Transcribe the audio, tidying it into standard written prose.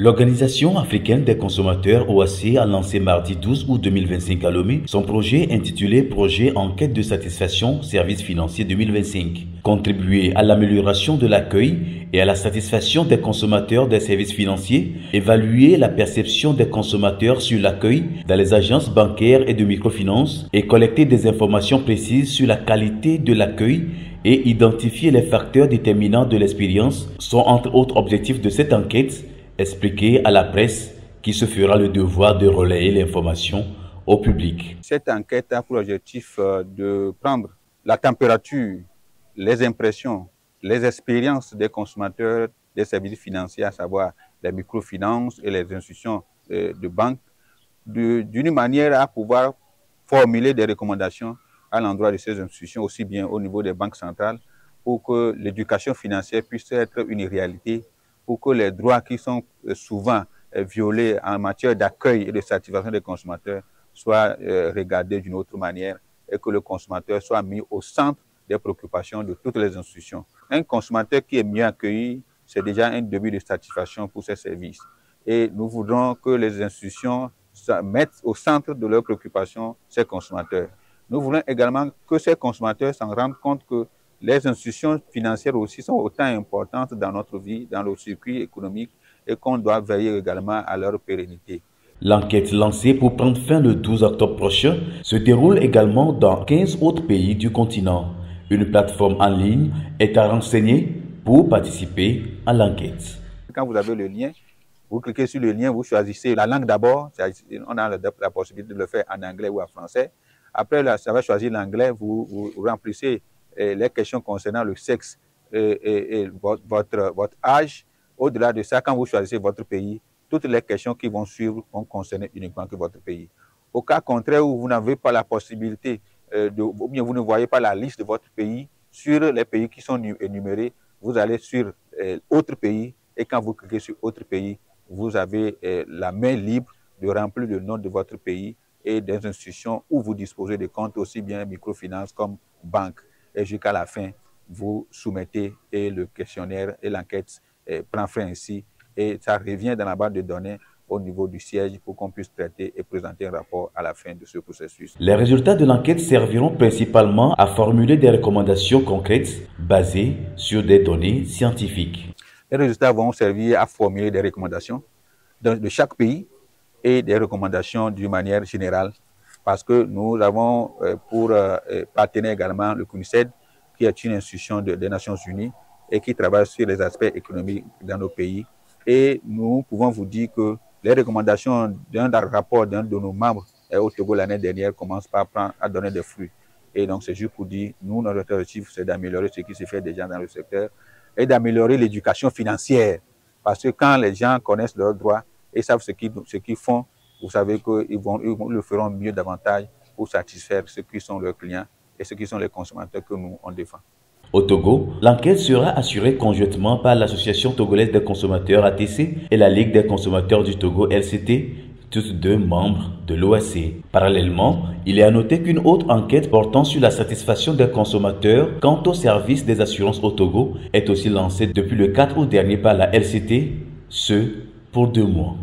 L'Organisation africaine des consommateurs OAC a lancé mardi 12 août 2025 à Lomé son projet intitulé Projet Enquête de satisfaction services financiers 2025. Contribuer à l'amélioration de l'accueil et à la satisfaction des consommateurs des services financiers, évaluer la perception des consommateurs sur l'accueil dans les agences bancaires et de microfinance et collecter des informations précises sur la qualité de l'accueil et identifier les facteurs déterminants de l'expérience sont entre autres objectifs de cette enquête. Expliquer à la presse qui se fera le devoir de relayer l'information au public. Cette enquête a pour objectif de prendre la température, les impressions, les expériences des consommateurs des services financiers, à savoir les microfinances et les institutions de banque, d'une manière à pouvoir formuler des recommandations à l'endroit de ces institutions, aussi bien au niveau des banques centrales, pour que l'éducation financière puisse être une réalité, pour que les droits qui sont souvent violés en matière d'accueil et de satisfaction des consommateurs soient regardés d'une autre manière et que le consommateur soit mis au centre des préoccupations de toutes les institutions. Un consommateur qui est mieux accueilli, c'est déjà un début de satisfaction pour ces services. Et nous voudrons que les institutions mettent au centre de leurs préoccupations ces consommateurs. Nous voulons également que ces consommateurs s'en rendent compte que les institutions financières aussi sont autant importantes dans notre vie, dans le circuit économique, et qu'on doit veiller également à leur pérennité. L'enquête lancée pour prendre fin le 12 octobre prochain se déroule également dans 15 autres pays du continent. Une plateforme en ligne est à renseigner pour participer à l'enquête. Quand vous avez le lien, vous cliquez sur le lien, vous choisissez la langue d'abord. On a la possibilité de le faire en anglais ou en français. Après, ça va choisir l'anglais, vous remplissez les questions concernant le sexe et votre âge. Au-delà de ça, quand vous choisissez votre pays, toutes les questions qui vont suivre vont concerner uniquement que votre pays. Au cas contraire où vous n'avez pas la possibilité, ou bien vous ne voyez pas la liste de votre pays sur les pays qui sont énumérés, vous allez sur autre pays et quand vous cliquez sur autre pays, vous avez la main libre de remplir le nom de votre pays et des institutions où vous disposez de comptes aussi bien microfinance comme banque. Et jusqu'à la fin, vous soumettez et le questionnaire et l'enquête prend fin ainsi et ça revient dans la base de données au niveau du siège pour qu'on puisse traiter et présenter un rapport à la fin de ce processus. Les résultats de l'enquête serviront principalement à formuler des recommandations concrètes basées sur des données scientifiques. Les résultats vont servir à formuler des recommandations de chaque pays et des recommandations d'une manière générale parce que nous avons pour partenaire également le CNUSED qui est une institution des Nations Unies et qui travaille sur les aspects économiques dans nos pays. Et nous pouvons vous dire que les recommandations d'un rapport d'un de nos membres au Togo l'année dernière commencent à donner des fruits. Et donc c'est juste pour dire, nous, notre objectif, c'est d'améliorer ce qui se fait déjà dans le secteur et d'améliorer l'éducation financière. Parce que quand les gens connaissent leurs droits et savent ce qu'ils font, vous savez qu'ils le feront mieux davantage pour satisfaire ceux qui sont leurs clients et ceux qui sont les consommateurs que nous, on défend. Au Togo, l'enquête sera assurée conjointement par l'Association togolaise des consommateurs ATC et la Ligue des consommateurs du Togo LCT, tous deux membres de l'OAC. Parallèlement, il est à noter qu'une autre enquête portant sur la satisfaction des consommateurs quant au service des assurances au Togo est aussi lancée depuis le 4 août dernier par la LCT, ce pour 2 mois.